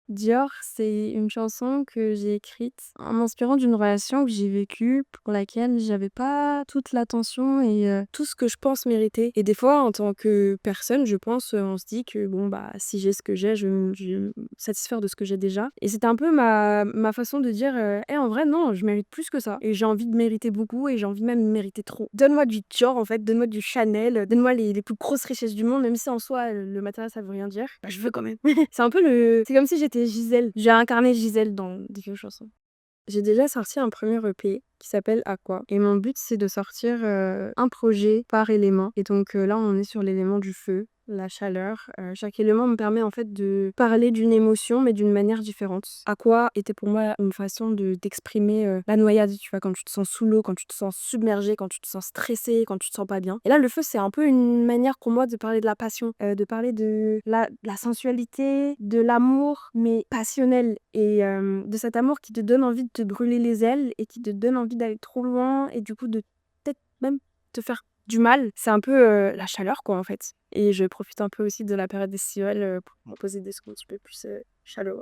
Dior, c'est une chanson que j'ai écrite en m'inspirant d'une relation que j'ai vécue, pour laquelle j'avais pas toute l'attention et tout ce que je pense mériter. Et des fois, en tant que personne, je pense, on se dit que bon, bah, si j'ai ce que j'ai, je vais me satisfaire de ce que j'ai déjà. Et c'était un peu ma façon de dire, «Eh, en vrai, non, je mérite plus que ça. Et j'ai envie de mériter beaucoup et j'ai envie même de mériter trop. Donne-moi du Dior, en fait, donne-moi du Chanel, donne-moi les plus grosses richesses du monde, même si en soi, le matériel, ça veut rien dire. Bah, je veux quand même.» C'est comme si j'étais Gisèle. J'ai incarné Gisèle dans des vieux chansons. J'ai déjà sorti un premier EP qui s'appelle Aqua et mon but c'est de sortir un projet par élément et donc là on est sur l'élément du feu, la chaleur. Chaque élément me permet en fait de parler d'une émotion mais d'une manière différente. Aqua était pour moi une façon d'exprimer la noyade, tu vois, quand tu te sens sous l'eau, quand tu te sens submergé, quand tu te sens stressé, quand tu te sens pas bien. Et là le feu c'est un peu une manière pour moi de parler de la passion, de parler de la sensualité, de l'amour mais passionnel et de cet amour qui te donne envie de te brûler les ailes et qui te donne envie d'aller trop loin et du coup de peut-être même te faire du mal. C'est un peu la chaleur quoi en fait. Et je profite un peu aussi de la période estivale pour composer des sons un petit peu plus chaleureux.